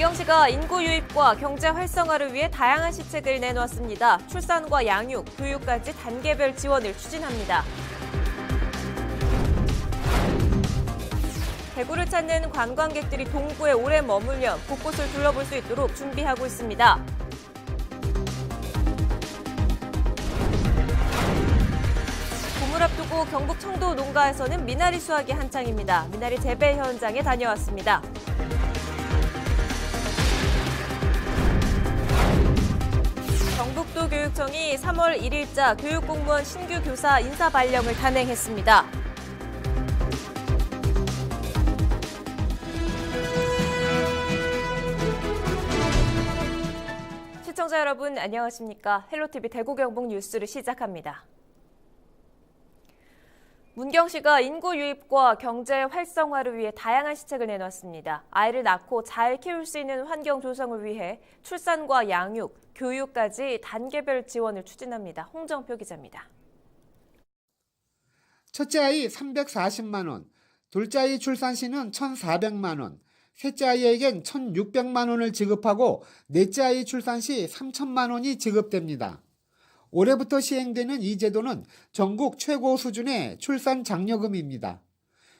문경시가 인구 유입과 경제 활성화를 위해 다양한 시책을 내놓았습니다. 출산과 양육, 교육까지 단계별 지원을 추진합니다. 대구를 찾는 관광객들이 동구에 오래 머물며 곳곳을 둘러볼 수 있도록 준비하고 있습니다. 봄을 앞두고 경북 청도 농가에서는 미나리 수확이 한창입니다. 미나리 재배 현장에 다녀왔습니다. 경북도 교육청이 3월 1일자 교육공무원 신규 교사 인사 발령을 단행했습니다. 시청자 여러분 안녕하십니까? 헬로티비 대구 경북 뉴스를 시작합니다. 문경시가 인구 유입과 경제 활성화를 위해 다양한 시책을 내놨습니다. 아이를 낳고 잘 키울 수 있는 환경 조성을 위해 출산과 양육, 교육까지 단계별 지원을 추진합니다. 홍정표 기자입니다. 첫째 아이 340만 원, 둘째 아이 출산 시는 1,400만 원, 셋째 아이에겐 1,600만 원을 지급하고 넷째 아이 출산 시 3,000만 원이 지급됩니다. 올해부터 시행되는 이 제도는 전국 최고 수준의 출산 장려금입니다.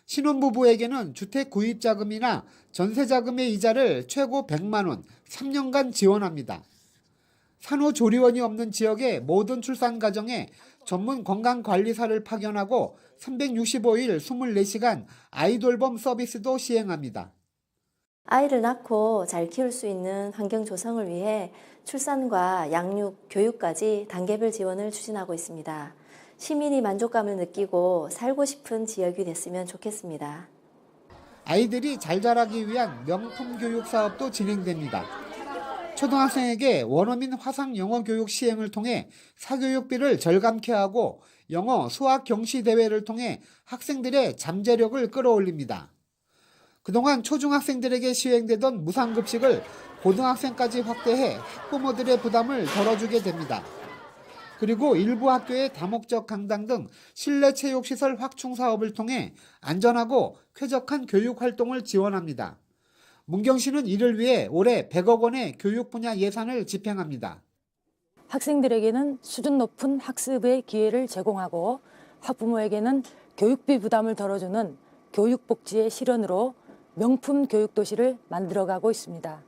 신혼부부에게는 주택 구입자금이나 전세자금의 이자를 최고 100만 원, 3년간 지원합니다. 산후조리원이 없는 지역의 모든 출산 가정에 전문 건강관리사를 파견하고 365일 24시간 아이돌봄 서비스도 시행합니다. 아이를 낳고 잘 키울 수 있는 환경 조성을 위해 출산과 양육, 교육까지 단계별 지원을 추진하고 있습니다. 시민이 만족감을 느끼고 살고 싶은 지역이 됐으면 좋겠습니다. 아이들이 잘 자라기 위한 명품 교육 사업도 진행됩니다. 초등학생에게 원어민 화상 영어 교육 시행을 통해 사교육비를 절감케 하고 영어, 수학 경시 대회를 통해 학생들의 잠재력을 끌어올립니다. 그동안 초중학생들에게 시행되던 무상급식을 고등학생까지 확대해 학부모들의 부담을 덜어주게 됩니다. 그리고 일부 학교의 다목적 강당 등 실내 체육시설 확충 사업을 통해 안전하고 쾌적한 교육 활동을 지원합니다. 문경시는 이를 위해 올해 100억 원의 교육 분야 예산을 집행합니다. 학생들에게는 수준 높은 학습의 기회를 제공하고 학부모에게는 교육비 부담을 덜어주는 교육복지의 실현으로 명품 교육도시를 만들어가고 있습니다.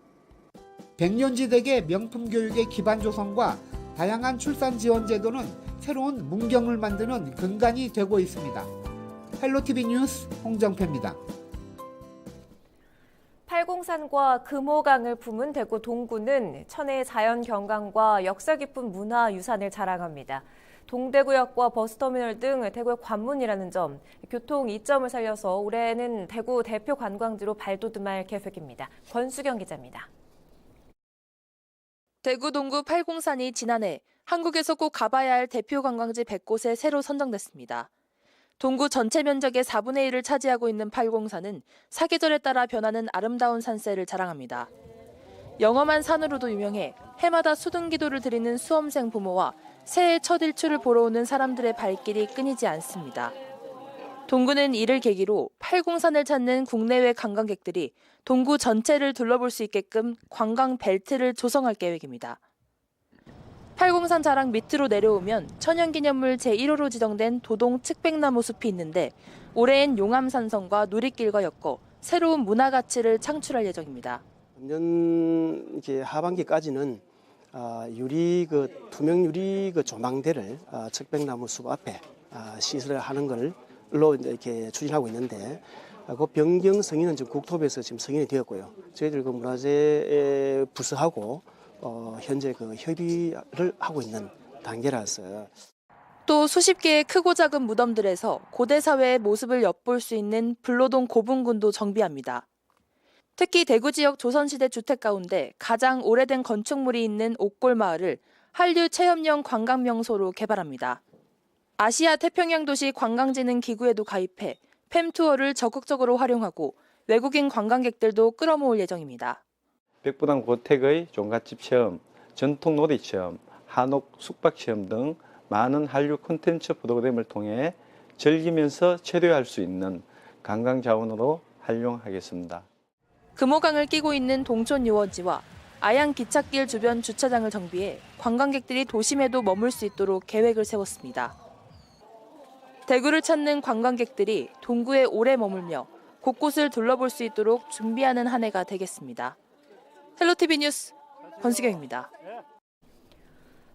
백년지대계 명품 교육의 기반 조성과 다양한 출산 지원 제도는 새로운 문경을 만드는 근간이 되고 있습니다. 헬로티비 뉴스 홍정표입니다. 팔공산과 금호강을 품은 대구 동구는 천혜의 자연 경관과 역사 깊은 문화유산을 자랑합니다. 동대구역과 버스터미널 등 대구의 관문이라는 점, 교통 이점을 살려서 올해는 대구 대표 관광지로 발돋움할 계획입니다. 권수경 기자입니다. 대구 동구 팔공산이 지난해 한국에서 꼭 가봐야 할 대표 관광지 100곳에 새로 선정됐습니다. 동구 전체 면적의 4분의 1을 차지하고 있는 팔공산은 사계절에 따라 변하는 아름다운 산세를 자랑합니다. 영험한 산으로도 유명해 해마다 수등기도를 드리는 수험생 부모와 새해 첫 일출을 보러 오는 사람들의 발길이 끊이지 않습니다. 동구는 이를 계기로 팔공산을 찾는 국내외 관광객들이 동구 전체를 둘러볼 수 있게끔 관광 벨트를 조성할 계획입니다. 팔공산 자락 밑으로 내려오면 천연기념물 제1호로 지정된 도동 측백나무 숲이 있는데 올해엔 용암산성과 누리길과 엮어 새로운 문화가치를 창출할 예정입니다. 내년 하반기까지는 투명 유리 조망대를 측백나무 숲 앞에 시설을 하는 걸로 이렇게 추진하고 있는데 그 변경 승인은 지금 국토부에서 지금 승인이 되었고요. 저희들 그 문화재 부서하고 현재 협의를 하고 있는 단계라서. 또 수십 개의 크고 작은 무덤들에서 고대 사회의 모습을 엿볼 수 있는 불로동 고분군도 정비합니다. 특히 대구 지역 조선시대 주택 가운데 가장 오래된 건축물이 있는 옥골마을을 한류 체험형 관광 명소로 개발합니다. 아시아 태평양 도시 관광진흥기구에도 가입해 팸투어를 적극적으로 활용하고 외국인 관광객들도 끌어모을 예정입니다. 백부당 고택의 종갓집 체험, 전통 놀이 체험, 한옥 숙박 체험 등 많은 한류 콘텐츠 프로그램을 통해 즐기면서 체류할 수 있는 관광 자원으로 활용하겠습니다. 금호강을 끼고 있는 동촌 유원지와 아양 기찻길 주변 주차장을 정비해 관광객들이 도심에도 머물 수 있도록 계획을 세웠습니다. 대구를 찾는 관광객들이 동구에 오래 머물며 곳곳을 둘러볼 수 있도록 준비하는 한 해가 되겠습니다. 헬로티비 뉴스 권수경입니다.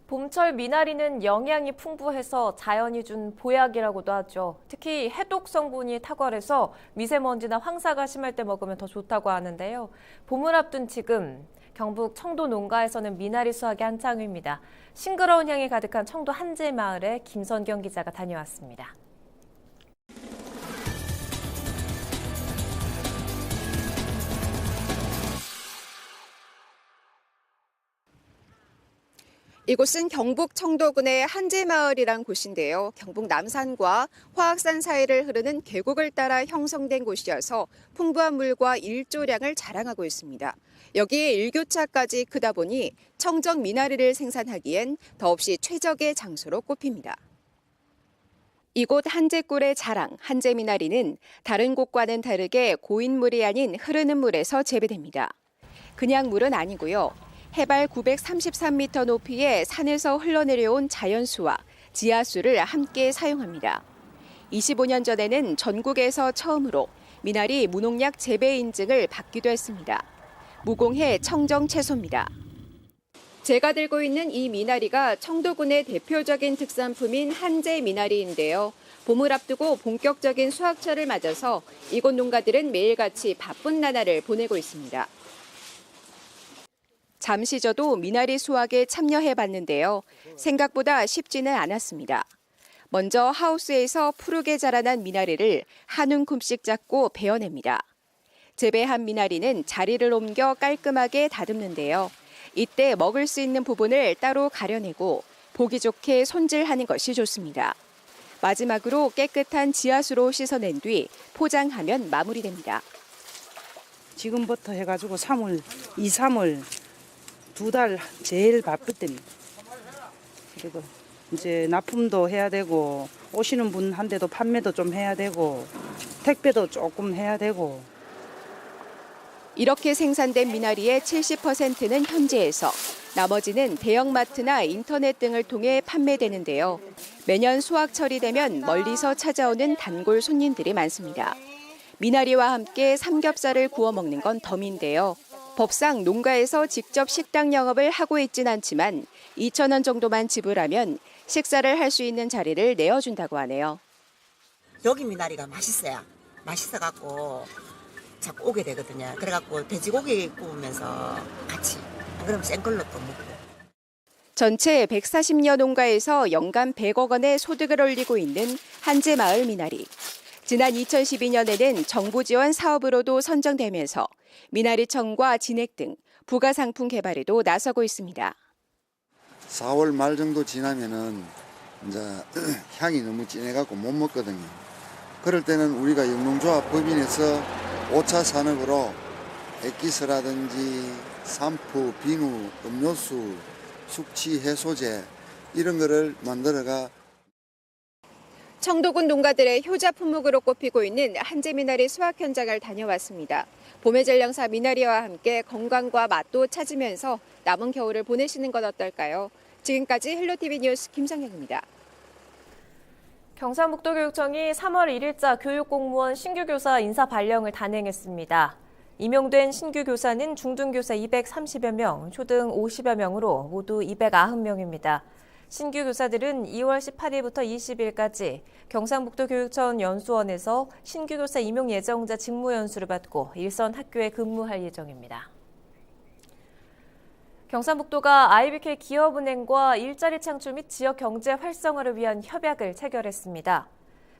봄철 미나리는 영양이 풍부해서 자연이 준 보약이라고도 하죠. 특히 해독 성분이 탁월해서 미세먼지나 황사가 심할 때 먹으면 더 좋다고 하는데요. 봄을 앞둔 지금 경북 청도 농가에서는 미나리 수확이 한창입니다. 싱그러운 향이 가득한 청도 한제마을에 김선경 기자가 다녀왔습니다. 이곳은 경북 청도군의 한제마을이란 곳인데요. 경북 남산과 화악산 사이를 흐르는 계곡을 따라 형성된 곳이어서 풍부한 물과 일조량을 자랑하고 있습니다. 여기에 일교차까지 크다 보니 청정 미나리를 생산하기엔 더없이 최적의 장소로 꼽힙니다. 이곳 한제골의 자랑, 한제미나리는 다른 곳과는 다르게 고인 물이 아닌 흐르는 물에서 재배됩니다. 그냥 물은 아니고요. 해발 933m 높이의 산에서 흘러내려온 자연수와 지하수를 함께 사용합니다. 25년 전에는 전국에서 처음으로 미나리 무농약 재배 인증을 받기도 했습니다. 무공해 청정 채소입니다. 제가 들고 있는 이 미나리가 청도군의 대표적인 특산품인 한제 미나리인데요. 봄을 앞두고 본격적인 수확철을 맞아서 이곳 농가들은 매일같이 바쁜 나날을 보내고 있습니다. 잠시 저도 미나리 수확에 참여해봤는데요. 생각보다 쉽지는 않았습니다. 먼저 하우스에서 푸르게 자라난 미나리를 한 움큼씩 잡고 베어냅니다. 재배한 미나리는 자리를 옮겨 깔끔하게 다듬는데요. 이때 먹을 수 있는 부분을 따로 가려내고 보기 좋게 손질하는 것이 좋습니다. 마지막으로 깨끗한 지하수로 씻어낸 뒤 포장하면 마무리됩니다. 지금부터 해가지고 2, 3월 2달 제일 바쁠 때입니다. 그리고 이제 납품도 해야 되고 오시는 분한테도 판매도 좀 해야 되고 택배도 조금 해야 되고. 이렇게 생산된 미나리의 70%는 현지에서, 나머지는 대형마트나 인터넷 등을 통해 판매되는데요. 매년 수확철이 되면 멀리서 찾아오는 단골 손님들이 많습니다. 미나리와 함께 삼겹살을 구워 먹는 건 덤인데요. 법상 농가에서 직접 식당 영업을 하고 있진 않지만 2,000원 정도만 지불하면 식사를 할 수 있는 자리를 내어준다고 하네요. 여기 미나리가 맛있어요. 맛있어갖고 자꾸 오게 되거든요. 그래갖고 돼지고기 구우면서 같이, 그럼 생걸로 또 먹고. 전체 140여 농가에서 연간 100억 원의 소득을 올리고 있는 한제마을 미나리. 지난 2012년에는 정부 지원 사업으로도 선정되면서 미나리청과 진액 등 부가상품 개발에도 나서고 있습니다. 4월 말 정도 지나면은 이제 향이 너무 진해갖고 못 먹거든요. 그럴 때는 우리가 영농조합 법인에서 5차 산업으로 액기스라든지 산푸, 비누, 음료수, 숙취 해소제 이런 거를 만들어가 청도군 농가들의 효자 품목으로 꼽히고 있는 한제미나리 수확 현장을 다녀왔습니다. 봄의 전령사 미나리와 함께 건강과 맛도 찾으면서 남은 겨울을 보내시는 건 어떨까요? 지금까지 헬로티비 뉴스 김상혁입니다. 경상북도교육청이 3월 1일자 교육공무원 신규교사 인사 발령을 단행했습니다. 임용된 신규교사는 중등교사 230여 명, 초등 50여 명으로 모두 290명입니다. 신규 교사들은 2월 18일부터 20일까지 경상북도 교육청 연수원에서 신규 교사 임용 예정자 직무 연수를 받고 일선 학교에 근무할 예정입니다. 경상북도가 IBK 기업은행과 일자리 창출 및 지역 경제 활성화를 위한 협약을 체결했습니다.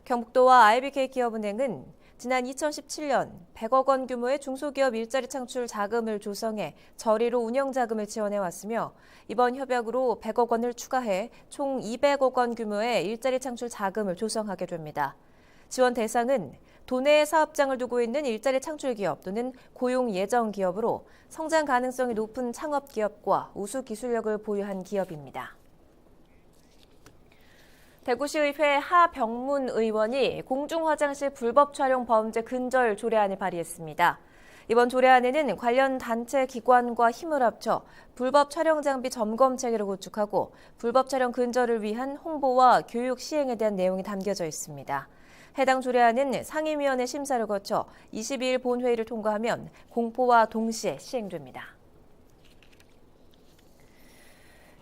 경북도와 IBK 기업은행은 지난 2017년 100억 원 규모의 중소기업 일자리 창출 자금을 조성해 저리로 운영 자금을 지원해왔으며 이번 협약으로 100억 원을 추가해 총 200억 원 규모의 일자리 창출 자금을 조성하게 됩니다. 지원 대상은 도내에 사업장을 두고 있는 일자리 창출 기업 또는 고용 예정 기업으로 성장 가능성이 높은 창업 기업과 우수 기술력을 보유한 기업입니다. 대구시의회 하병문 의원이 공중화장실 불법 촬영 범죄 근절 조례안을 발의했습니다. 이번 조례안에는 관련 단체 기관과 힘을 합쳐 불법 촬영 장비 점검 체계를 구축하고 불법 촬영 근절을 위한 홍보와 교육 시행에 대한 내용이 담겨져 있습니다. 해당 조례안은 상임위원회 심사를 거쳐 22일 본회의를 통과하면 공포와 동시에 시행됩니다.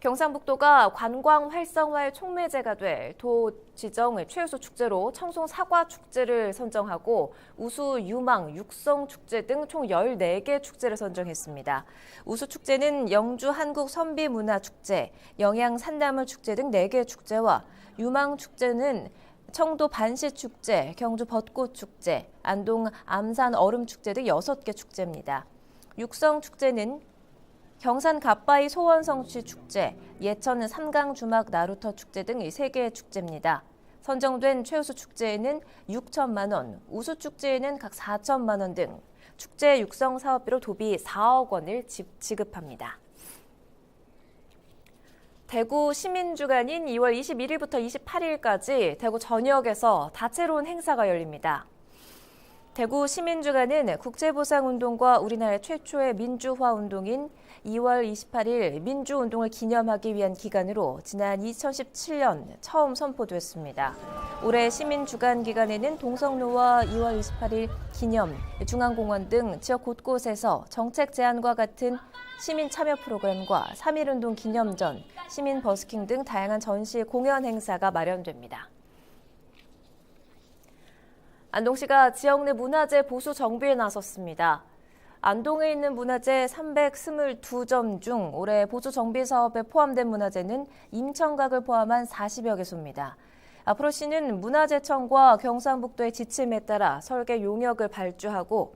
경상북도가 관광 활성화의 촉매제가 될 도 지정 최우수 축제로 청송 사과 축제를 선정하고 우수 유망 육성 축제 등 총 14개 축제를 선정했습니다. 우수 축제는 영주 한국 선비 문화 축제, 영양 산나물 축제 등 4개 축제와 유망 축제는 청도 반시 축제, 경주 벚꽃 축제, 안동 암산 얼음 축제 등 6개 축제입니다. 육성 축제는 경산 갓바위 소원성취 축제, 예천 삼강 주막 나루터 축제 등 3개의 축제입니다. 선정된 최우수 축제에는 6천만 원, 우수 축제에는 각 4천만 원 등 축제 육성 사업비로 도비 4억 원을 지급합니다. 대구 시민주간인 2월 21일부터 28일까지 대구 전역에서 다채로운 행사가 열립니다. 대구 시민주간은 국제보상운동과 우리나라 최초의 민주화 운동인 2월 28일 민주운동을 기념하기 위한 기간으로 지난 2017년 처음 선포됐습니다. 올해 시민주간 기간에는 동성로와 2월 28일 기념, 중앙공원 등 지역 곳곳에서 정책 제안과 같은 시민 참여 프로그램과 3.1운동 기념전, 시민 버스킹 등 다양한 전시 공연 행사가 마련됩니다. 안동시가 지역 내 문화재 보수 정비에 나섰습니다. 안동에 있는 문화재 322점 중 올해 보수 정비 사업에 포함된 문화재는 임청각을 포함한 40여 개소입니다. 앞으로 시는 문화재청과 경상북도의 지침에 따라 설계 용역을 발주하고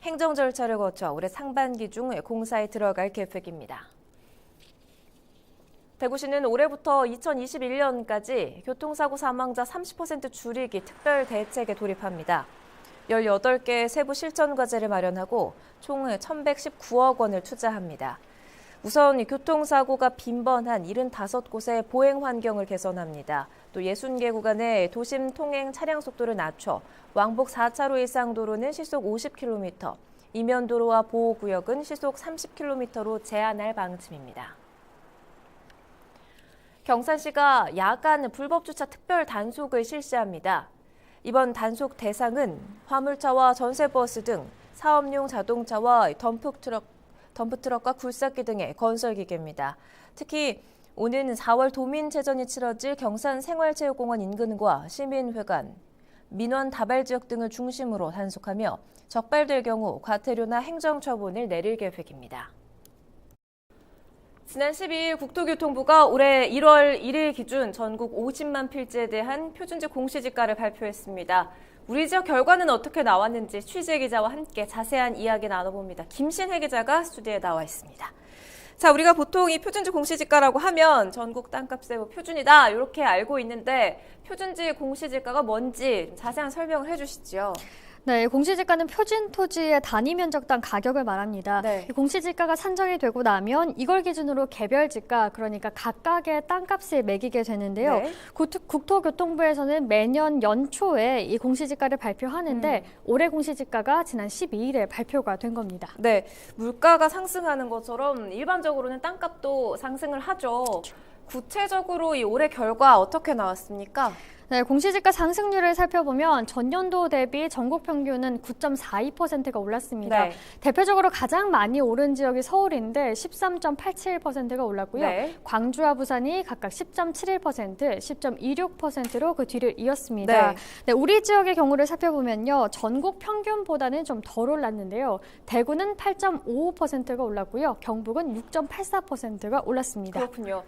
행정 절차를 거쳐 올해 상반기 중 공사에 들어갈 계획입니다. 대구시는 올해부터 2021년까지 교통사고 사망자 30% 줄이기 특별 대책에 돌입합니다. 18개 세부 실천 과제를 마련하고 총 1,119억 원을 투자합니다. 우선 교통사고가 빈번한 75곳의 보행 환경을 개선합니다. 또 60개 구간의 도심 통행 차량 속도를 낮춰 왕복 4차로 이상 도로는 시속 50km, 이면도로와 보호구역은 시속 30km로 제한할 방침입니다. 경산시가 야간 불법 주차 특별 단속을 실시합니다. 이번 단속 대상은 화물차와 전세버스 등 사업용 자동차와 덤프트럭과 굴삭기 등의 건설기계입니다. 특히 오는 4월 도민체전이 치러질 경산생활체육공원 인근과 시민회관, 민원 다발 지역 등을 중심으로 단속하며 적발될 경우 과태료나 행정처분을 내릴 계획입니다. 지난 12일 국토교통부가 올해 1월 1일 기준 전국 50만 필지에 대한 표준지 공시지가를 발표했습니다. 우리 지역 결과는 어떻게 나왔는지 취재 기자와 함께 자세한 이야기 나눠봅니다. 김신혜 기자가 스튜디오에 나와 있습니다. 자, 우리가 보통 이 표준지 공시지가라고 하면 전국 땅값의 표준이다 이렇게 알고 있는데 표준지 공시지가가 뭔지 자세한 설명을 해주시죠. 네, 공시지가는 표준 토지의 단위 면적당 가격을 말합니다. 네. 이 공시지가가 산정이 되고 나면 이걸 기준으로 개별지가, 그러니까 각각의 땅값을 매기게 되는데요. 네. 국토교통부에서는 매년 연초에 이 공시지가를 발표하는데 올해 공시지가가 지난 12일에 발표가 된 겁니다. 네, 물가가 상승하는 것처럼 일반적으로는 땅값도 상승을 하죠. 구체적으로 이 올해 결과 어떻게 나왔습니까? 네, 공시지가 상승률을 살펴보면 전년도 대비 전국 평균은 9.42%가 올랐습니다. 네. 대표적으로 가장 많이 오른 지역이 서울인데 13.87%가 올랐고요. 네. 광주와 부산이 각각 10.71%, 10.26%로 그 뒤를 이었습니다. 네. 네, 우리 지역의 경우를 살펴보면요. 전국 평균보다는 좀 덜 올랐는데요. 대구는 8.55%가 올랐고요. 경북은 6.84%가 올랐습니다. 그렇군요.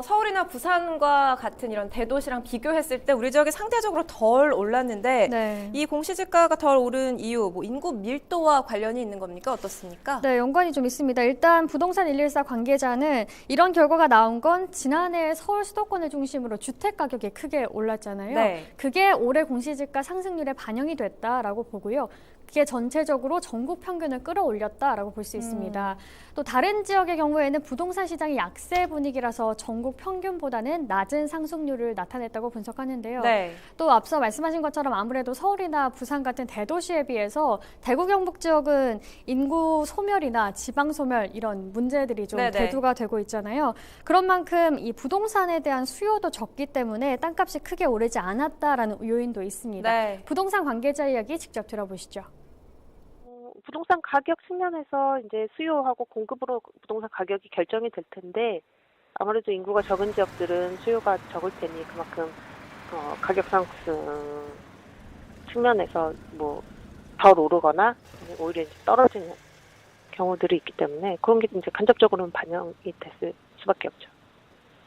서울이나 부산과 같은 이런 대도시랑 비교했을 때 우리 지역이 상대적으로 덜 올랐는데 네. 이 공시지가가 덜 오른 이유, 뭐 인구 밀도와 관련이 있는 겁니까? 어떻습니까? 네, 연관이 좀 있습니다. 일단 부동산 114 관계자는 이런 결과가 나온 건 지난해 서울 수도권을 중심으로 주택 가격이 크게 올랐잖아요. 네. 그게 올해 공시지가 상승률에 반영이 됐다라고 보고요. 이게 전체적으로 전국 평균을 끌어올렸다라고 볼 수 있습니다. 또 다른 지역의 경우에는 부동산 시장이 약세 분위기라서 전국 평균보다는 낮은 상승률을 나타냈다고 분석하는데요. 네. 또 앞서 말씀하신 것처럼 아무래도 서울이나 부산 같은 대도시에 비해서 대구 경북 지역은 인구 소멸이나 지방 소멸 이런 문제들이 좀 네네. 대두가 되고 있잖아요. 그런 만큼 이 부동산에 대한 수요도 적기 때문에 땅값이 크게 오르지 않았다라는 요인도 있습니다. 네. 부동산 관계자 이야기 직접 들어보시죠. 부동산 가격 측면에서 이제 수요하고 공급으로 부동산 가격이 결정이 될 텐데 아무래도 인구가 적은 지역들은 수요가 적을 테니 그만큼 가격 상승 측면에서 뭐 덜 오르거나 오히려 이제 떨어지는 경우들이 있기 때문에 그런 게 이제 간접적으로는 반영이 됐을 수밖에 없죠.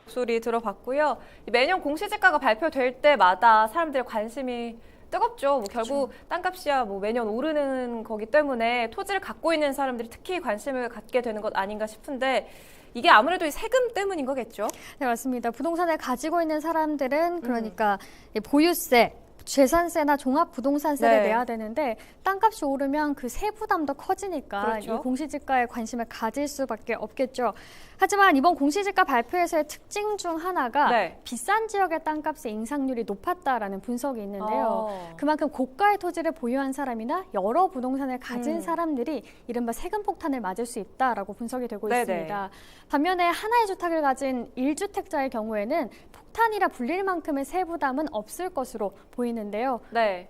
목소리 들어봤고요. 매년 공시지가가 발표될 때마다 사람들의 관심이 뜨겁죠. 뭐 결국 땅값이야 뭐 매년 오르는 거기 때문에 토지를 갖고 있는 사람들이 특히 관심을 갖게 되는 것 아닌가 싶은데 이게 아무래도 이 세금 때문인 거겠죠? 네, 맞습니다. 부동산을 가지고 있는 사람들은 그러니까 보유세, 재산세나 종합부동산세를 네. 내야 되는데 땅값이 오르면 그 세부담도 커지니까 그렇죠. 이 공시지가에 관심을 가질 수밖에 없겠죠. 하지만 이번 공시지가 발표에서의 특징 중 하나가 네. 비싼 지역의 땅값의 인상률이 높았다라는 분석이 있는데요. 그만큼 고가의 토지를 보유한 사람이나 여러 부동산을 가진 사람들이 이른바 세금 폭탄을 맞을 수 있다라고 분석이 되고 네네. 있습니다. 반면에 하나의 주택을 가진 1주택자의 경우에는 폭탄이라 불릴 만큼의 세부담은 없을 것으로 보이는데요. 네.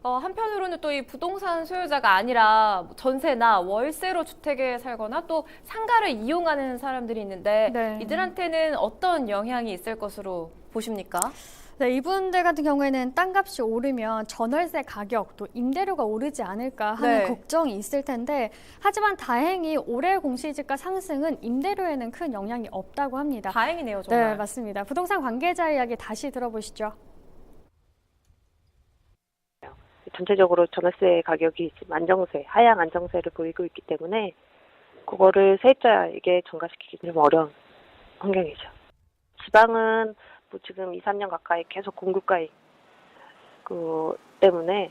한편으로는 또 이 부동산 소유자가 아니라 전세나 월세로 주택에 살거나 또 상가를 이용하는 사람들이 있는데 네. 이들한테는 어떤 영향이 있을 것으로 보십니까? 네, 이분들 같은 경우에는 땅값이 오르면 전월세 가격, 또 임대료가 오르지 않을까 하는 네. 걱정이 있을 텐데 하지만 다행히 올해 공시지가 상승은 임대료에는 큰 영향이 없다고 합니다. 다행이네요, 정말. 네, 맞습니다. 부동산 관계자 이야기 다시 들어보시죠. 전체적으로 전월세 가격이 지금 안정세, 하향 안정세를 보이고 있기 때문에 그거를 세입자에게 전가시키기 좀 어려운 환경이죠. 지방은 뭐 지금 2, 3년 가까이 계속 공급가액 때문에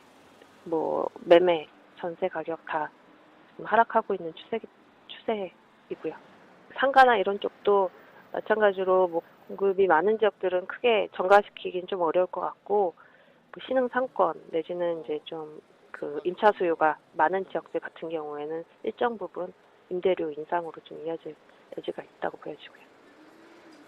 뭐 매매, 전세 가격 다 하락하고 있는 추세이고요. 상가나 이런 쪽도 마찬가지로 뭐 공급이 많은 지역들은 크게 전가시키긴 좀 어려울 것 같고 그 신흥 상권 내지는 이제 좀 그 임차 수요가 많은 지역들 같은 경우에는 일정 부분 임대료 인상으로 좀 이어질 여지가 있다고 보여지고요.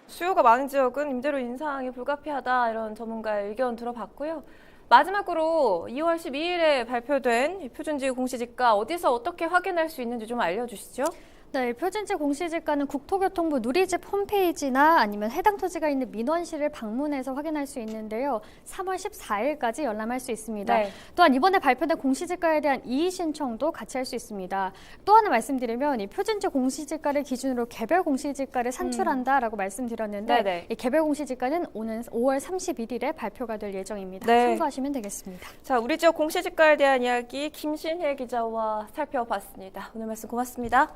수요가 많은 지역은 임대료 인상이 불가피하다 이런 전문가의 의견 들어봤고요. 마지막으로 2월 12일에 발표된 표준지 공시지가 어디서 어떻게 확인할 수 있는지 좀 알려주시죠. 네, 표준지 공시지가는 국토교통부 누리집 홈페이지나 아니면 해당 토지가 있는 민원실을 방문해서 확인할 수 있는데요. 3월 14일까지 열람할 수 있습니다. 네. 또한 이번에 발표된 공시지가에 대한 이의 신청도 같이 할 수 있습니다. 또 하나 말씀드리면 이 표준지 공시지가를 기준으로 개별 공시지가를 산출한다라고 말씀드렸는데 네네. 이 개별 공시지가는 오는 5월 31일에 발표가 될 예정입니다. 네. 참고하시면 되겠습니다. 자, 우리 지역 공시지가에 대한 이야기 김신혜 기자와 살펴봤습니다. 오늘 말씀 고맙습니다.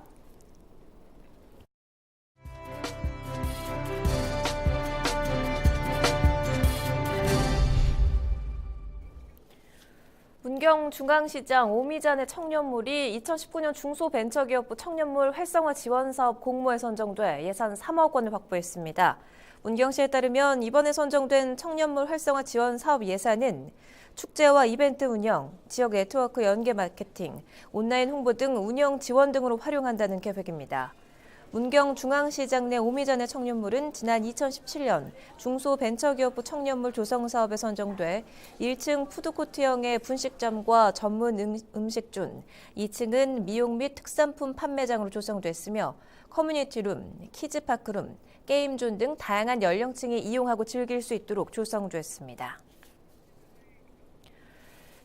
문경 중앙시장 오미잔의 청년물이 2019년 중소벤처기업부 청년물 활성화 지원사업 공모에 선정돼 예산 3억 원을 확보했습니다. 문경시에 따르면 이번에 선정된 청년물 활성화 지원 사업 예산은 축제와 이벤트 운영, 지역 네트워크 연계 마케팅, 온라인 홍보 등 운영 지원 등으로 활용한다는 계획입니다. 문경 중앙시장 내 오미잔의 청년물은 지난 2017년 중소벤처기업부 청년물 조성 사업에 선정돼 1층 푸드코트형의 분식점과 전문 음식존, 2층은 미용 및 특산품 판매장으로 조성됐으며 커뮤니티룸, 키즈파크룸, 게임존 등 다양한 연령층이 이용하고 즐길 수 있도록 조성됐습니다.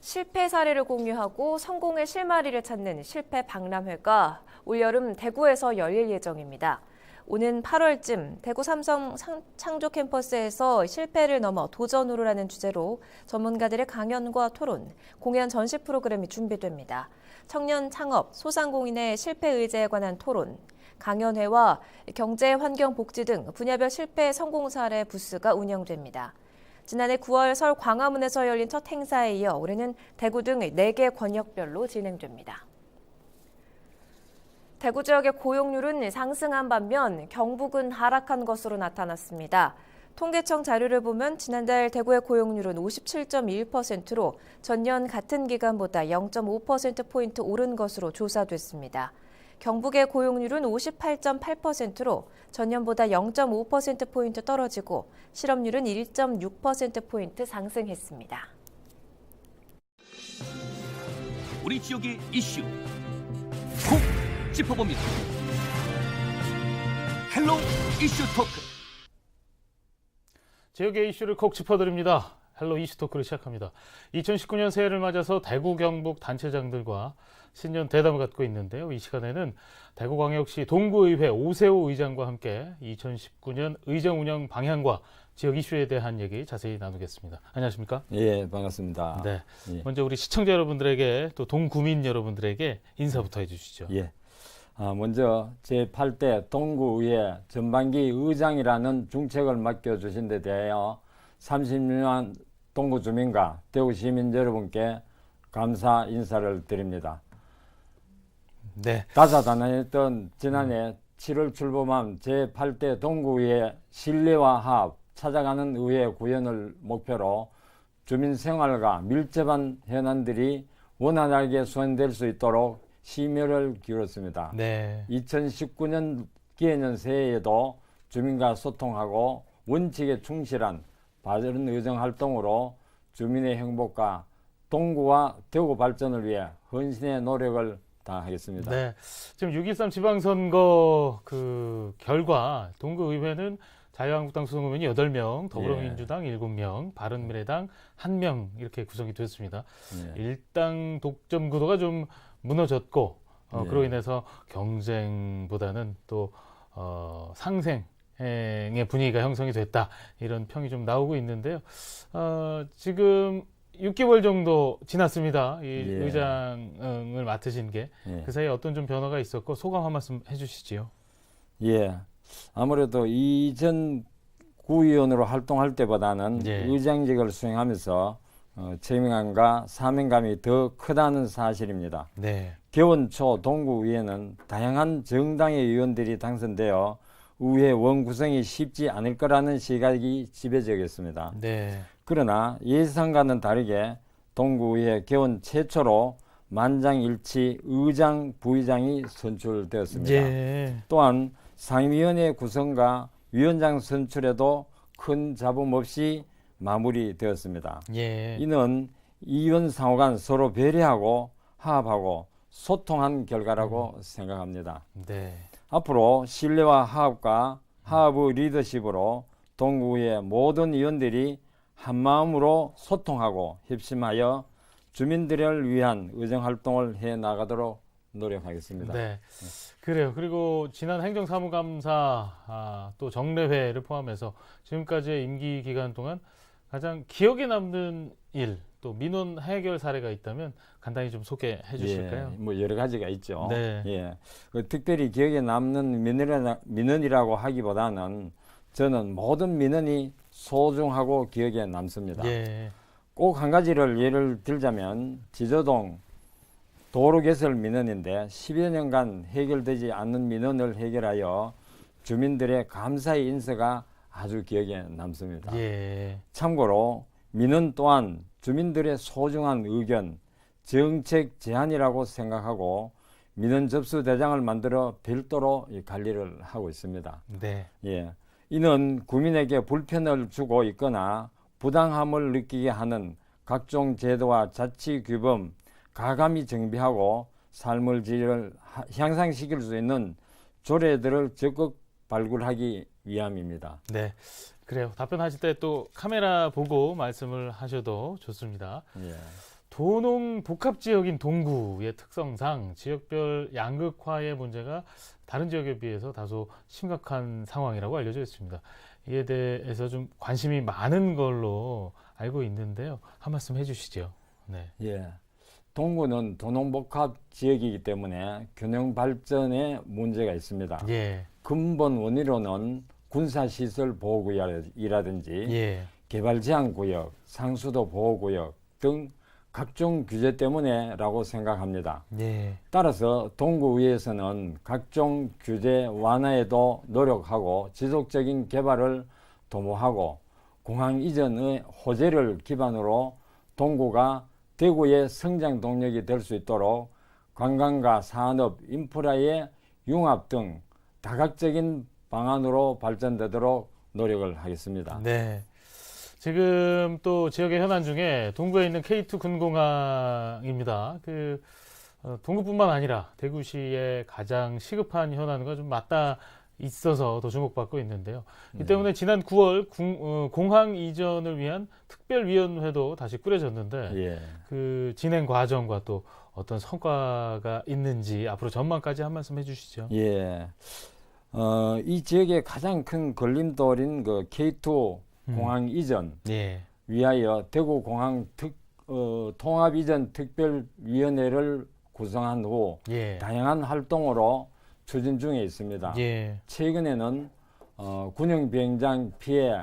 실패 사례를 공유하고 성공의 실마리를 찾는 실패 박람회가 올여름 대구에서 열릴 예정입니다. 오는 8월쯤 대구 삼성 창조 캠퍼스에서 실패를 넘어 도전으로라는 주제로 전문가들의 강연과 토론, 공연 전시 프로그램이 준비됩니다. 청년 창업, 소상공인의 실패 의제에 관한 토론, 강연회와 경제, 환경, 복지 등 분야별 실패 성공 사례 부스가 운영됩니다. 지난해 9월 서울 광화문에서 열린 첫 행사에 이어 올해는 대구 등 4개 권역별로 진행됩니다. 대구 지역의 고용률은 상승한 반면 경북은 하락한 것으로 나타났습니다. 통계청 자료를 보면 지난달 대구의 고용률은 57.1%로 전년 같은 기간보다 0.5%포인트 오른 것으로 조사됐습니다. 경북의 고용률은 58.8%로 전년보다 0.5%포인트 떨어지고 실업률은 1.6%포인트 상승했습니다. 우리 지역의 이슈 콕 짚어봅니다. 헬로 이슈 토크. 지역의 이슈를 콕 짚어드립니다. 헬로 이슈 토크를 시작합니다. 2019년 새해를 맞아서 대구 경북 단체장들과 신년 대담을 갖고 있는데요. 이 시간에는 대구광역시 동구의회 오세호 의장과 함께 2019년 의정 운영 방향과 지역 이슈에 대한 얘기 자세히 나누겠습니다. 안녕하십니까? 예, 반갑습니다. 네, 예. 먼저 우리 시청자 여러분들에게 또 동구민 여러분들에게 인사부터 해주시죠. 예. 먼저 제8대 동구의회 전반기 의장이라는 중책을 맡겨주신 데 대하여 30년 동구 주민과 대구 시민 여러분께 감사 인사를 드립니다. 네. 다사다난했던 지난해 7월 출범한 제8대 동구의회 신뢰와 화합, 찾아가는 의회 구현을 목표로 주민 생활과 밀접한 현안들이 원활하게 수행될 수 있도록 심혈을 기울였습니다. 네. 2019년 기해년 새해에도 주민과 소통하고 원칙에 충실한 바른 의정 활동으로 주민의 행복과 동구와 대구 발전을 위해 헌신의 노력을 다하겠습니다. 네. 지금 6.13 지방선거 그 결과 동구의회는 자유한국당 수석 의원이 8명, 더불어민주당 7명, 바른미래당 1명 이렇게 구성이 됐습니다. 일당 독점 구도가 좀 무너졌고 그로 인해서 경쟁보다는 또 상생의 분위기가 형성이 됐다. 이런 평이 좀 나오고 있는데요. 지금 6개월 정도 지났습니다. 이 의장을 맡으신 게 그 사이에 어떤 좀 변화가 있었고 소감 한 말씀 해주시지요. 예, 아무래도 이전 구의원으로 활동할 때보다는 의장직을 수행하면서 책임감과 사명감이 더 크다는 사실입니다. 네. 개원 초 동구의회는 다양한 정당의 의원들이 당선되어 의회 원구성이 쉽지 않을 거라는 시각이 지배적이었습니다. 네. 그러나 예상과는 다르게 동구의회 개원 최초로 만장일치 의장, 부의장이 선출되었습니다. 예. 또한 상임위원회 구성과 위원장 선출에도 큰 잡음 없이 마무리되었습니다. 예. 이는 이원 상호 간 서로 배려하고 화합하고 소통한 결과라고 생각합니다. 네. 앞으로 신뢰와 화합과 화합의 리더십으로 동구의 모든 의원들이 한마음으로 소통하고 협심하여 주민들을 위한 의정활동을 해나가도록 노력하겠습니다. 네. 그래요. 그리고 지난 행정사무감사 또 정례회를 포함해서 지금까지의 임기 기간 동안 가장 기억에 남는 일, 또 민원 해결 사례가 있다면 간단히 좀 소개해 주실까요? 뭐 여러 가지가 있죠. 네. 예. 특별히 기억에 남는 민원이라고 하기보다는 저는 모든 민원이 소중하고 기억에 남습니다. 예. 꼭 한 가지를 예를 들자면 지저동 도로 개설 민원인데 10여 년간 해결되지 않는 민원을 해결하여 주민들의 감사의 인사가 아주 기억에 남습니다. 예. 참고로 민원 또한 주민들의 소중한 의견, 정책 제안이라고 생각하고 민원 접수 대장을 만들어 별도로 관리를 하고 있습니다. 네. 예. 이는 구민에게 불편을 주고 있거나 부당함을 느끼게 하는 각종 제도와 자치 규범, 가감히 정비하고 삶의 질을 향상시킬 수 있는 조례들을 적극 발굴하기 위함입니다. 네, 그래요. 답변하실 때 또 카메라 보고 말씀을 하셔도 좋습니다. 예. 도농 복합지역인 동구의 특성상 지역별 양극화의 문제가 다른 지역에 비해서 다소 심각한 상황이라고 알려져 있습니다. 이에 대해서 좀 관심이 많은 걸로 알고 있는데요. 한 말씀 해주시죠. 네. 예. 동구는 도농복합 지역이기 때문에 균형 발전에 문제가 있습니다. 예. 근본 원인으로는 군사시설 보호구역이라든지 개발 제한 구역, 상수도 보호 구역 등 각종 규제 때문에라고 생각합니다. 예. 따라서 동구의회에서는 각종 규제 완화에도 노력하고 지속적인 개발을 도모하고 공항 이전의 호재를 기반으로 동구가 대구의 성장 동력이 될 수 있도록 관광과 산업, 인프라의 융합 등 다각적인 방안으로 발전되도록 노력을 하겠습니다. 네. 지금 또 지역의 현안 중에 동구에 있는 K2 군공항입니다. 동구뿐만 아니라 대구시의 가장 시급한 현안과 좀 맞닿아 있어서 더 주목받고 있는데요. 이 때문에 지난 9월 공항 이전을 위한 특별위원회도 다시 꾸려졌는데 예. 그 진행 과정과 또 어떤 성과가 있는지 앞으로 전망까지 한 말씀 해주시죠. 예. 이 지역의 가장 큰 걸림돌인 그 K2 공항 이전 예. 위하여 대구 공항 통합 이전 특별위원회를 구성한 후 예. 다양한 활동으로 추진 중에 있습니다. 예. 최근에는 군용 비행장 피해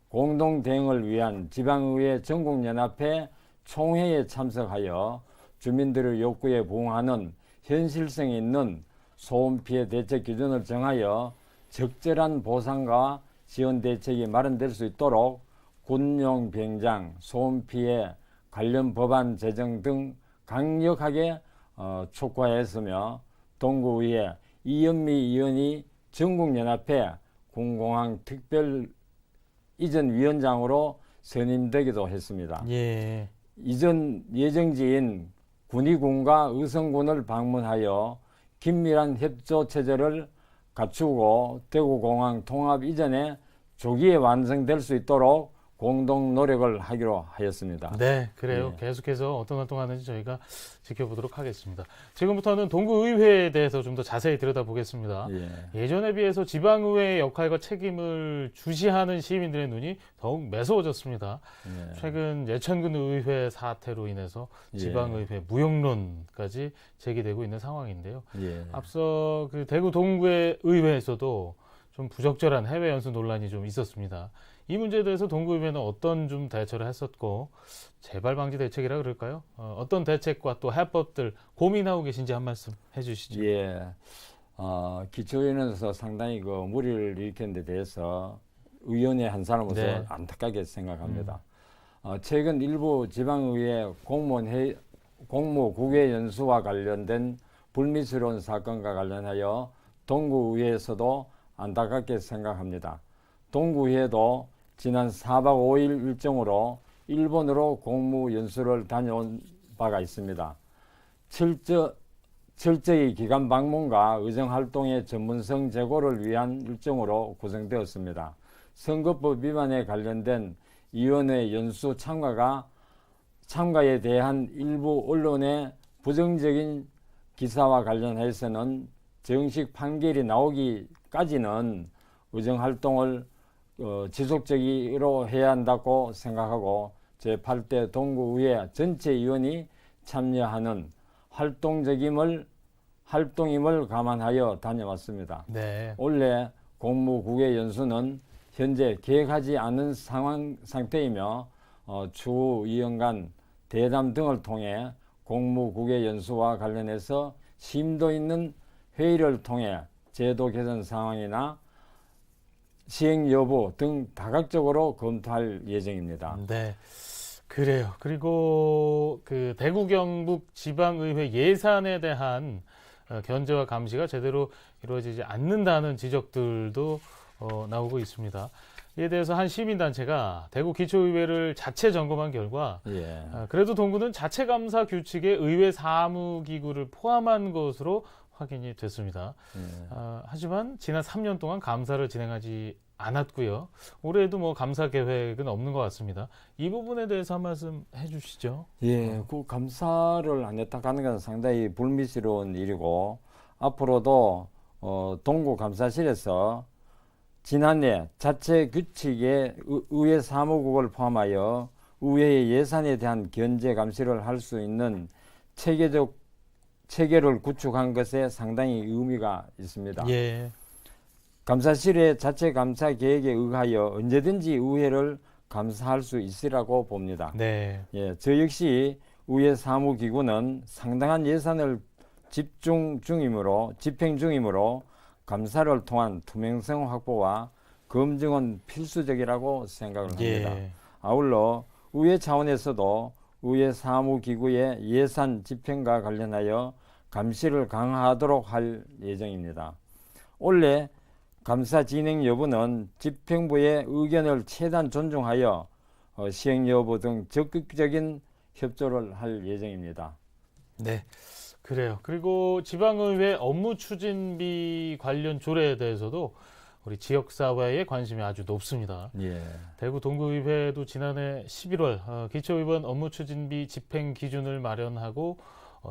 공동 대응을 위한 지방의회 전국연합회 총회에 참석하여 주민들의 욕구에 부응하는 현실성 있는 소음 피해 대책 기준을 정하여 적절한 보상과 지원 대책이 마련될 수 있도록 군용 비행장 소음 피해 관련 법안 제정 등 강력하게 촉구하였으며 동구의회 이현미 의원이 전국연합회 군공항 특별 이전위원장으로 선임되기도 했습니다. 예. 이전 예정지인 군위군과 의성군을 방문하여 긴밀한 협조 체제를 갖추고 대구공항 통합 이전에 조기에 완성될 수 있도록 공동 노력을 하기로 하였습니다. 네, 그래요. 예. 계속해서 어떤 활동하는지 저희가 지켜보도록 하겠습니다. 지금부터는 동구의회에 대해서 좀 더 자세히 들여다보겠습니다. 예전에 비해서 지방의회의 역할과 책임을 주시하는 시민들의 눈이 더욱 매서워졌습니다. 예. 최근 예천군 의회 사태로 인해서 지방의회 무용론까지 제기되고 있는 상황인데요. 예. 앞서 그 대구 동구의 의회에서도 좀 부적절한 해외 연수 논란이 좀 있었습니다. 이 문제에 대해서 동구의회는 어떤 좀 대처를 했었고 재발 방지 대책이라 그럴까요? 어떤 대책과 또 해법들 고민하고 계신지 한 말씀 해주시죠. 예, 기초위원회에서 상당히 그 무리를 일으킨 데 대해서 의원의 한 사람으로서 네. 안타깝게 생각합니다. 최근 일부 지방의회 공무 국외 연수와 관련된 불미스러운 사건과 관련하여 동구의회에서도 안타깝게 생각합니다. 동구의회도 지난 4박 5일 일정으로 일본으로 공무 연수를 다녀온 바가 있습니다. 철저히 기관 방문과 의정활동의 전문성 제고를 위한 일정으로 구성되었습니다. 선거법 위반에 관련된 위원회 연수 참가에 대한 일부 언론의 부정적인 기사와 관련해서는 정식 판결이 나오기까지는 의정활동을 지속적으로 해야 한다고 생각하고 제8대 동구의회 전체 위원이 참여하는 활동임을 감안하여 다녀왔습니다. 네. 올해 공무국외 연수는 현재 계획하지 않은 상태이며 추후 2년간 대담 등을 통해 공무국외 연수와 관련해서 심도 있는 회의를 통해 제도 개선 상황이나 시행 여부 등 다각적으로 검토할 예정입니다. 네, 그래요. 그리고 그 대구 경북 지방의회 예산에 대한 견제와 감시가 제대로 이루어지지 않는다는 지적들도 나오고 있습니다. 이에 대해서 한 시민단체가 대구 기초의회를 자체 점검한 결과 그래도 동구는 자체 감사 규칙에 의회 사무기구를 포함한 것으로 확인이 됐습니다. 하지만 지난 3년 동안 감사를 진행하지 않았고요. 올해도 뭐 감사 계획은 없는 것 같습니다. 이 부분에 대해서 한 말씀 해주시죠. 예, 그 감사를 안 했다 하는 건 상당히 불미스러운 일이고 앞으로도 동구 감사실에서 지난해 자체 규칙에 의회 사무국을 포함하여 의회의 예산에 대한 견제 감시를 할 수 있는 체계를 구축한 것에 상당히 의미가 있습니다. 예. 감사실의 자체 감사 계획에 의하여 언제든지 의회를 감사할 수 있으라고 봅니다. 네. 예, 저 역시 의회 사무기구는 상당한 예산을 집행 중이므로 감사를 통한 투명성 확보와 검증은 필수적이라고 생각을 합니다. 예. 아울러 의회 차원에서도 의회 사무기구의 예산 집행과 관련하여 감시를 강화하도록 할 예정입니다. 올해 감사 진행 여부는 집행부의 의견을 최대한 존중하여 시행 여부 등 적극적인 협조를 할 예정입니다. 네, 그래요. 그리고 지방의회 업무 추진비 관련 조례에 대해서도 우리 지역사회의 관심이 아주 높습니다. 예. 대구 동구의회도 지난해 11월 기초의원 업무 추진비 집행 기준을 마련하고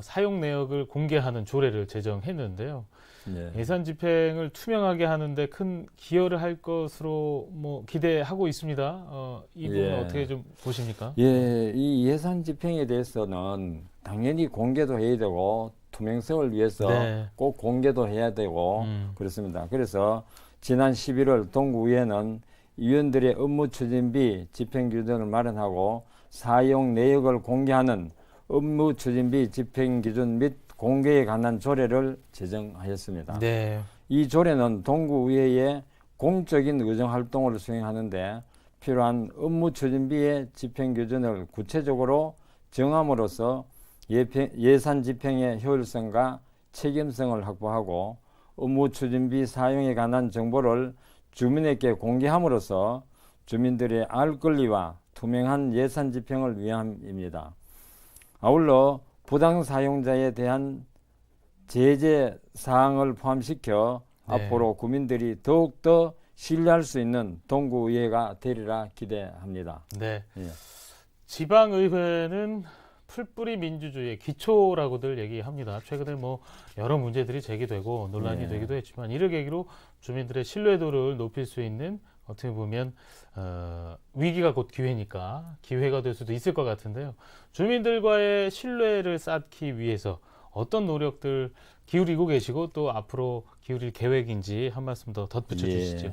사용 내역을 공개하는 조례를 제정했는데요. 예. 예산 집행을 투명하게 하는데 큰 기여를 할 것으로 기대하고 있습니다. 이 부분 예. 어떻게 좀 보십니까? 예, 이 예산 집행에 대해서는 당연히 공개도 해야 되고 투명성을 위해서 네. 꼭 공개도 해야 되고 그렇습니다. 그래서 지난 11월 동구의회는 위원들의 업무 추진비 집행 기준을 마련하고 사용 내역을 공개하는 업무 추진비 집행 기준 및 공개에 관한 조례를 제정하였습니다. 네. 이 조례는 동구의회의 공적인 의정활동을 수행하는데 필요한 업무 추진비의 집행 기준을 구체적으로 정함으로써 예산 집행의 효율성과 책임성을 확보하고 업무 추진비 사용에 관한 정보를 주민에게 공개함으로써 주민들의 알 권리와 투명한 예산 집행을 위함입니다. 아울러 부당 사용자에 대한 제재 사항을 포함시켜 네. 앞으로 국민들이 더욱더 신뢰할 수 있는 동구의회가 되리라 기대합니다. 네. 예. 지방의회는 풀뿌리 민주주의의 기초라고들 얘기합니다. 최근에 여러 문제들이 제기되고 논란이 예. 되기도 했지만 이를 계기로 주민들의 신뢰도를 높일 수 있는 어떻게 보면 위기가 곧 기회니까 기회가 될 수도 있을 것 같은데요. 주민들과의 신뢰를 쌓기 위해서 어떤 노력들 기울이고 계시고 또 앞으로 기울일 계획인지 한 말씀 더 덧붙여 주시죠.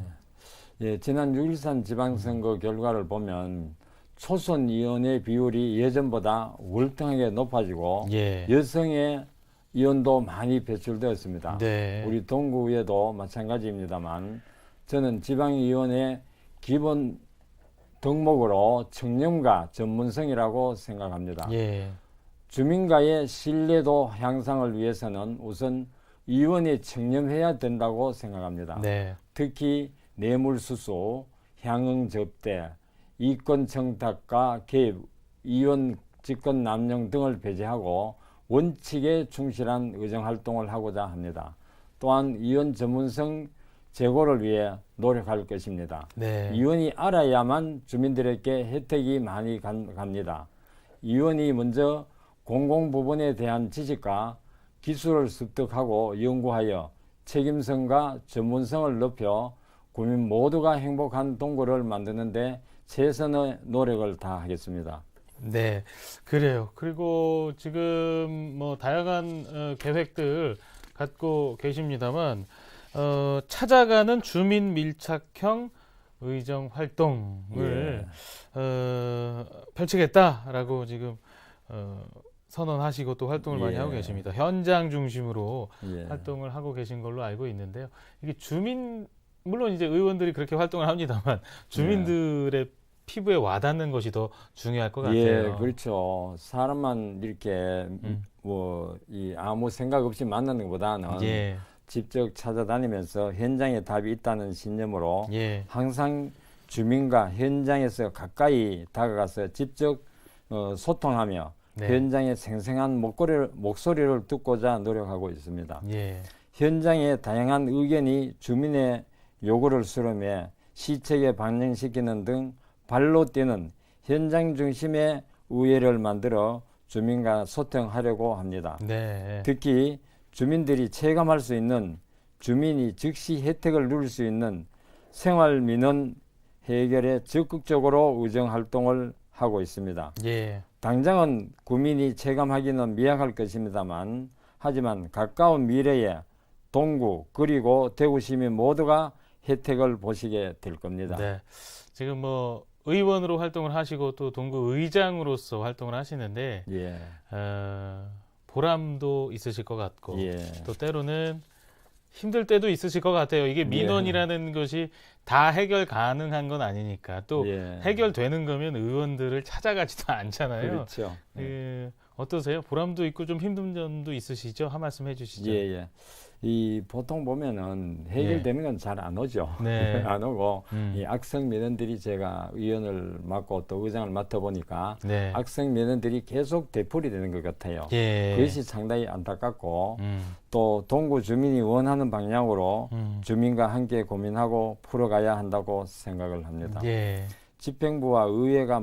예, 지난 6.13 지방선거 결과를 보면 초선 의원의 비율이 예전보다 월등하게 높아지고 예. 여성의 의원도 많이 배출되었습니다. 네. 우리 동구의회도 마찬가지입니다만 저는 지방의원의 기본 덕목으로 청렴과 전문성이라고 생각합니다. 예. 주민과의 신뢰도 향상을 위해서는 우선 의원이 청렴해야 된다고 생각합니다. 네. 특히 뇌물수수, 향응 접대, 이권 청탁과 개입, 의원 직권 남용 등을 배제하고 원칙에 충실한 의정활동을 하고자 합니다. 또한 의원 전문성 제고를 위해 노력할 것입니다. 네. 의원이 알아야만 주민들에게 혜택이 많이 갑니다. 의원이 먼저 공공부문에 대한 지식과 기술을 습득하고 연구하여 책임성과 전문성을 높여 국민 모두가 행복한 동구를 만드는 데 최선의 노력을 다하겠습니다. 네, 그래요. 그리고 지금 다양한 계획들 갖고 계십니다만 찾아가는 주민 밀착형 의정 활동을 펼치겠다라고 지금 선언하시고 또 활동을 많이 하고 계십니다. 현장 중심으로 활동을 하고 계신 걸로 알고 있는데요. 이게 물론 이제 의원들이 그렇게 활동을 합니다만 주민들의 피부에 와닿는 것이 더 중요할 것 같아요. 예, 그렇죠. 사람만 이렇게 아무 생각 없이 만나는 것보다는 직접 찾아다니면서 현장에 답이 있다는 신념으로 항상 주민과 현장에서 가까이 다가가서 직접 소통하며 현장의 생생한 목소리를 듣고자 노력하고 있습니다. 현장의 다양한 의견이 주민의 요구를 수렴해 시책에 반영시키는 등 발로 뛰는 현장 중심의 의회를 만들어 주민과 소통하려고 합니다. 특히 주민들이 체감할 수 있는 주민이 즉시 혜택을 누릴 수 있는 생활민원 해결에 적극적으로 의정활동을 하고 있습니다. 당장은 국민이 체감하기는 미약할 것입니다만 하지만 가까운 미래에 동구 그리고 대구 시민 모두가 혜택을 보시게 될 겁니다. 네. 지금 의원으로 활동을 하시고 또 동구 의장으로서 활동을 하시는데 예. 보람도 있으실 것 같고 예. 또 때로는 힘들 때도 있으실 것 같아요. 이게 민원이라는 것이 다 해결 가능한 건 아니니까 또 해결되는 거면 의원들을 찾아가지도 않잖아요. 그렇죠. 어떠세요? 보람도 있고 좀 힘든 점도 있으시죠? 한 말씀 해주시죠. 예. 이 보통 보면은 해결되는 건 잘 안 오죠. 네. 안 오고 이 악성 민원들이 제가 의원을 맡고 또 의장을 맡아 보니까 악성 민원들이 계속 되풀이 되는 것 같아요. 그것이 상당히 안타깝고 또 동구 주민이 원하는 방향으로 주민과 함께 고민하고 풀어가야 한다고 생각을 합니다. 집행부와 의회가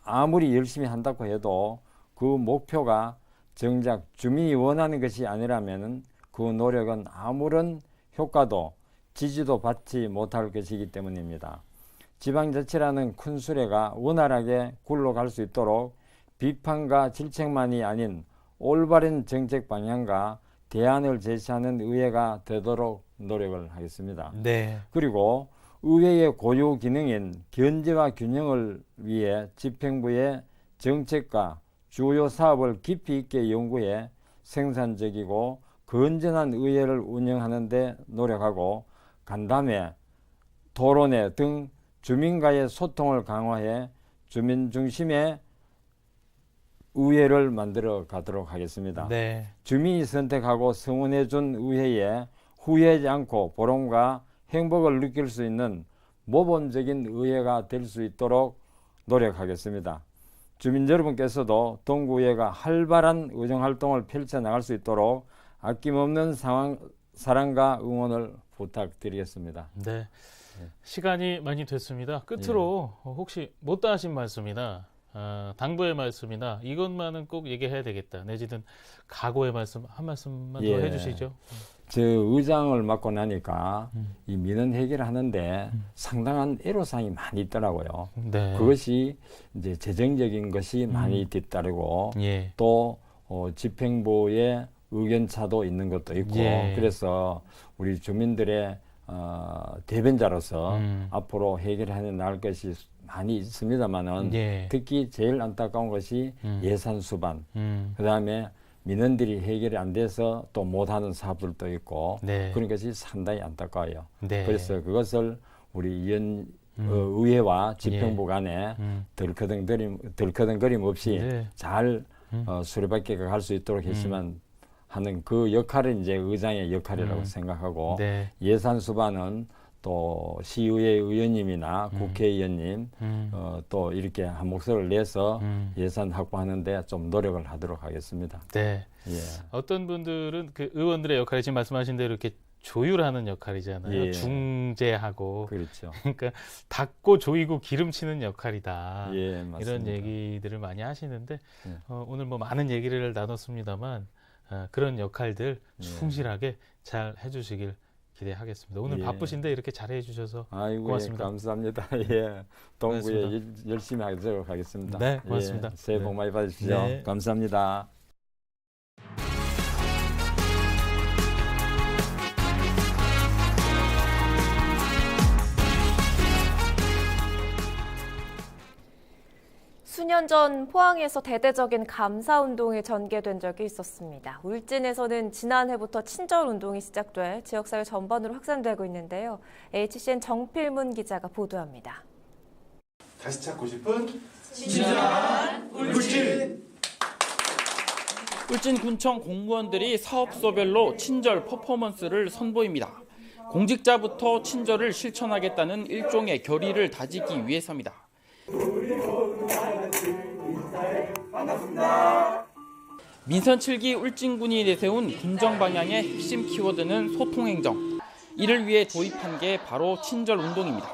아무리 열심히 한다고 해도 그 목표가 정작 주민이 원하는 것이 아니라면은 그 노력은 아무런 효과도 지지도 받지 못할 것이기 때문입니다. 지방자치라는 큰 수레가 원활하게 굴러갈 수 있도록 비판과 질책만이 아닌 올바른 정책 방향과 대안을 제시하는 의회가 되도록 노력을 하겠습니다. 그리고 의회의 고유 기능인 견제와 균형을 위해 집행부의 정책과 주요 사업을 깊이 있게 연구해 생산적이고 건전한 의회를 운영하는 데 노력하고 간담회, 토론회 등 주민과의 소통을 강화해 주민 중심의 의회를 만들어 가도록 하겠습니다. 주민이 선택하고 성원해 준 의회에 후회하지 않고 보람과 행복을 느낄 수 있는 모범적인 의회가 될 수 있도록 노력하겠습니다. 주민 여러분께서도 동구의회가 활발한 의정활동을 펼쳐나갈 수 있도록 아낌없는 사랑과 응원을 부탁드리겠습니다. 시간이 많이 됐습니다. 끝으로 혹시 못다 하신 말씀이나 당부의 말씀이나 이것만은 꼭 얘기해야 되겠다 내지는 각오의 말씀 한 말씀만 더 해주시죠. 저 의장을 맡고 나니까 이 민원 해결을 하는데 상당한 애로사항이 많이 있더라고요. 그것이 이제 재정적인 것이 많이 뒤따르고 또 집행부의 의견차도 있는 것도 있고 그래서 우리 주민들의 대변자로서 앞으로 해결해 나갈 것이 많이 있습니다만은 특히 제일 안타까운 것이 예산 수반 그다음에 민원들이 해결이 안 돼서 또 못하는 사업들도 있고 그런 것이 상당히 안타까워요. 그래서 그것을 우리 의회와 집행부 간에 덜커덩거림 없이 잘 수레바퀴가 갈 수 있도록 했으면 하는 그 역할은 이제 의장의 역할이라고 생각하고 예산 수반은 또 시의회 의원님이나 국회의원님 또 이렇게 한 목소리를 내서 예산 확보하는데 좀 노력을 하도록 하겠습니다. 어떤 분들은 그 의원들의 역할이 지금 말씀하신 대로 이렇게 조율하는 역할이잖아요. 중재하고 그러니까 닦고 조이고 기름치는 역할이다. 이런 얘기들을 많이 하시는데 오늘 뭐 많은 얘기를 나눴습니다만 그런 역할들 충실하게 잘 해주시길 기대하겠습니다. 오늘 바쁘신데 이렇게 잘해 주셔서 고맙습니다. 감사합니다. 동구에 열심히 하도록 하겠습니다. 고맙습니다. 새해 복 많이 받으십시오. 감사합니다. 수년 전 포항에서 대대적인 감사운동이 전개된 적이 있었습니다. 울진에서는 지난해부터 친절운동이 시작돼 지역사회 전반으로 확산되고 있는데요. HCN 정필문 기자가 보도합니다. 다시 찾고 싶은 친절한 울진! 울진군청 공무원들이 사업소별로 친절 퍼포먼스를 선보입니다. 공직자부터 친절을 실천하겠다는 일종의 결의를 다지기 위해서입니다. 민선 7기 울진군이 내세운 군정 방향의 핵심 키워드는 소통행정. 이를 위해 도입한 게 바로 친절운동입니다.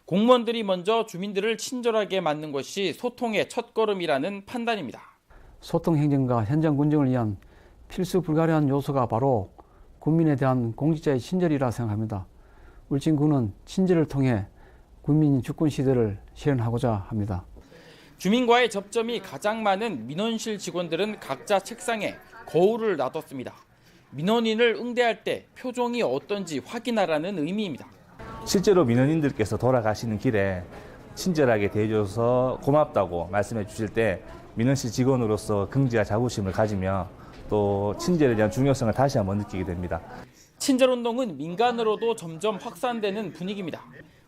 공무원들이 먼저 주민들을 친절하게 만든 것이 소통의 첫걸음이라는 판단입니다. 소통행정과 현장 군정을 위한 필수 불가피한 요소가 바로 국민에 대한 공직자의 친절이라 생각합니다. 울진군은 친절을 통해 국민 주권 시대를 실현하고자 합니다. 주민과의 접점이 가장 많은 민원실 직원들은 각자 책상에 거울을 놔뒀습니다. 민원인을 응대할 때 표정이 어떤지 확인하라는 의미입니다. 실제로 민원인들께서 돌아가시는 길에 친절하게 대해줘서 고맙다고 말씀해 주실 때 민원실 직원으로서 긍지와 자부심을 가지며 또 친절에 대한 중요성을 다시 한번 느끼게 됩니다. 친절운동은 민간으로도 점점 확산되는 분위기입니다.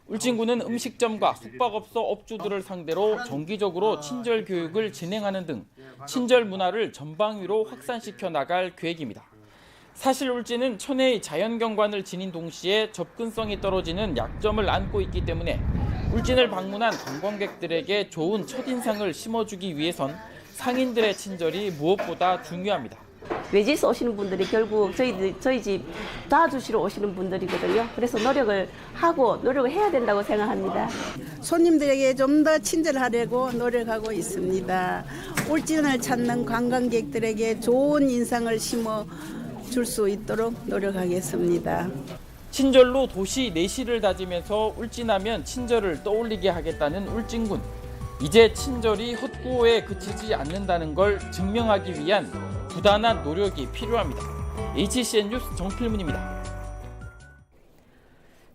울진군은 음식점과 숙박업소 업주들을 상대로 정기적으로 친절 교육을 진행하는 등 친절 문화를 전방위로 확산시켜 나갈 계획입니다. 사실 울진은 천혜의 자연경관을 지닌 동시에 접근성이 떨어지는 약점을 안고 있기 때문에 울진을 방문한 관광객들에게 좋은 첫인상을 심어주기 위해선 상인들의 친절이 무엇보다 중요합니다. 외지에서 오시는 분들이 결국 저희 집 도와주시러 오시는 분들이거든요. 그래서 노력을 해야 된다고 생각합니다. 손님들에게 좀 더 친절하려고 노력하고 있습니다. 울진을 찾는 관광객들에게 좋은 인상을 심어 줄 수 있도록 노력하겠습니다. 친절로 도시 내실을 다지면서 울진하면 친절을 떠올리게 하겠다는 울진군. 이제 친절이 헛구호에 그치지 않는다는 걸 증명하기 위한 부단한 노력이 필요합니다. HCN 뉴스 정필문입니다.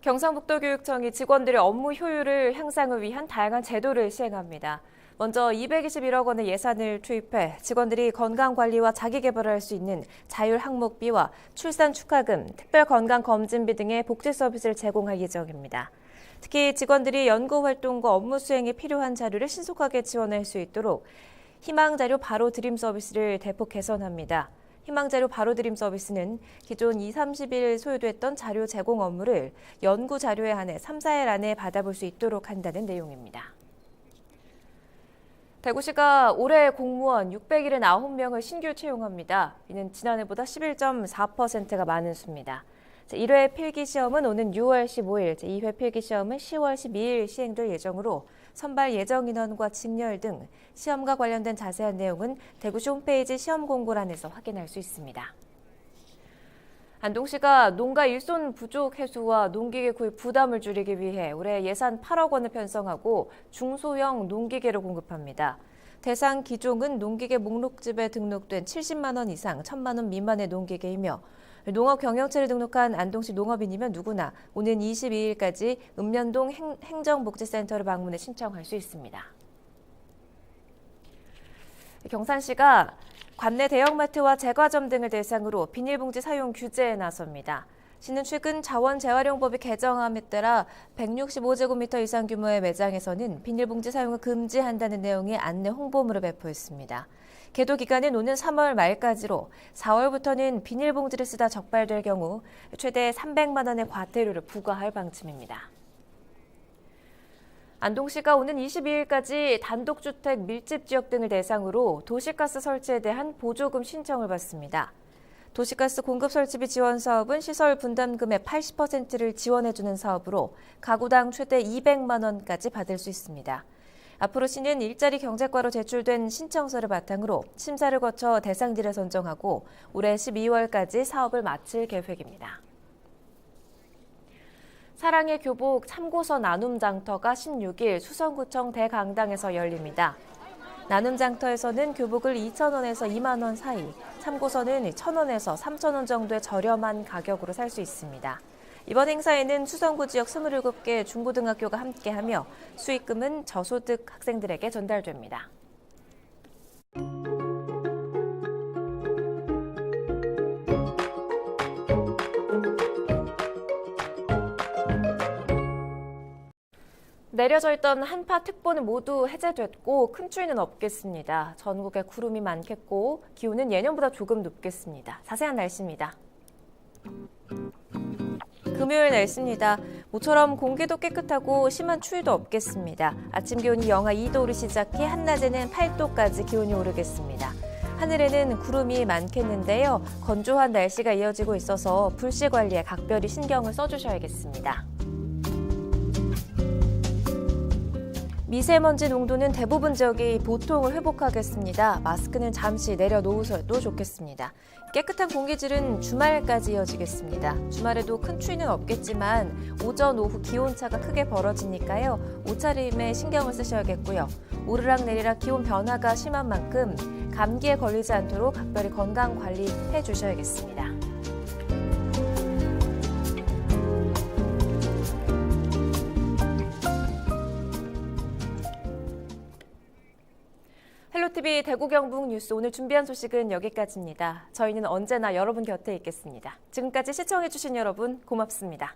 경상북도교육청이 직원들의 업무 효율을 향상을 위한 다양한 제도를 시행합니다. 먼저 221억 원의 예산을 투입해 직원들이 건강관리와 자기개발을 할 수 있는 자율항목비와 출산축하금, 특별건강검진비 등의 복지 서비스를 제공할 예정입니다. 특히 직원들이 연구활동과 업무 수행에 필요한 자료를 신속하게 지원할 수 있도록 희망자료 바로 드림 서비스를 대폭 개선합니다. 희망자료 바로 드림 서비스는 기존 20-30일 소요됐던 자료 제공 업무를 연구 자료에 한해 3-4일 안에 받아볼 수 있도록 한다는 내용입니다. 대구시가 올해 공무원 679명을 신규 채용합니다. 이는 지난해보다 11.4%가 많은 수입니다. 1회 필기시험은 오는 6월 15일, 2회 필기시험은 10월 12일 시행될 예정으로 선발 예정 인원과 직렬 등 시험과 관련된 자세한 내용은 대구시 홈페이지 시험 공고란에서 확인할 수 있습니다. 안동시가 농가 일손 부족 해소와 농기계 구입 부담을 줄이기 위해 올해 예산 8억 원을 편성하고 중소형 농기계를 공급합니다. 대상 기종은 농기계 목록집에 등록된 70만 원 이상 1,000만 원 미만의 농기계이며 농업 경영체를 등록한 안동시 농업인이면 누구나 오는 22일까지 읍면동 행정복지센터를 방문해 신청할 수 있습니다. 경산시가 관내 대형마트와 제과점 등을 대상으로 비닐봉지 사용 규제에 나섭니다. 시는 최근 자원재활용법이 개정함에 따라 165제곱미터 이상 규모의 매장에서는 비닐봉지 사용을 금지한다는 내용의 안내 홍보물을 배포했습니다. 계도 기간은 오는 3월 말까지로 4월부터는 비닐봉지를 쓰다 적발될 경우 최대 300만 원의 과태료를 부과할 방침입니다. 안동시가 오는 22일까지 단독주택 밀집 지역 등을 대상으로 도시가스 설치에 대한 보조금 신청을 받습니다. 도시가스 공급 설치비 지원 사업은 시설 분담금의 80%를 지원해주는 사업으로 가구당 최대 200만 원까지 받을 수 있습니다. 앞으로 시는 일자리 경제과로 제출된 신청서를 바탕으로 심사를 거쳐 대상지를 선정하고 올해 12월까지 사업을 마칠 계획입니다. 사랑의 교복 참고서 나눔 장터가 16일 수성구청 대강당에서 열립니다. 나눔 장터에서는 교복을 2,000원에서 2만 원 사이, 참고서는 1,000원에서 3,000원 정도의 저렴한 가격으로 살 수 있습니다. 이번 행사에는 수성구 지역 27개 중고등학교가 함께하며 수익금은 저소득 학생들에게 전달됩니다. 내려져 있던 한파특보는 모두 해제됐고 큰 추위는 없겠습니다. 전국에 구름이 많겠고 기온은 예년보다 조금 높겠습니다. 자세한 날씨입니다. 금요일 날씨입니다. 모처럼 공기도 깨끗하고 심한 추위도 없겠습니다. 아침 기온이 영하 2도로 시작해 한낮에는 8도까지 기온이 오르겠습니다. 하늘에는 구름이 많겠는데요. 건조한 날씨가 이어지고 있어서 불씨 관리에 각별히 신경을 써주셔야겠습니다. 미세먼지 농도는 대부분 지역이 보통을 회복하겠습니다. 마스크는 잠시 내려놓으셔도 좋겠습니다. 깨끗한 공기질은 주말까지 이어지겠습니다. 주말에도 큰 추위는 없겠지만 오전, 오후 기온차가 크게 벌어지니까요. 옷차림에 신경을 쓰셔야겠고요. 오르락 내리락 기온 변화가 심한 만큼 감기에 걸리지 않도록 각별히 건강 관리해 주셔야겠습니다. TV 대구 경북 뉴스 오늘 준비한 소식은 여기까지입니다. 저희는 언제나 여러분 곁에 있겠습니다. 지금까지 시청해주신 여러분 고맙습니다.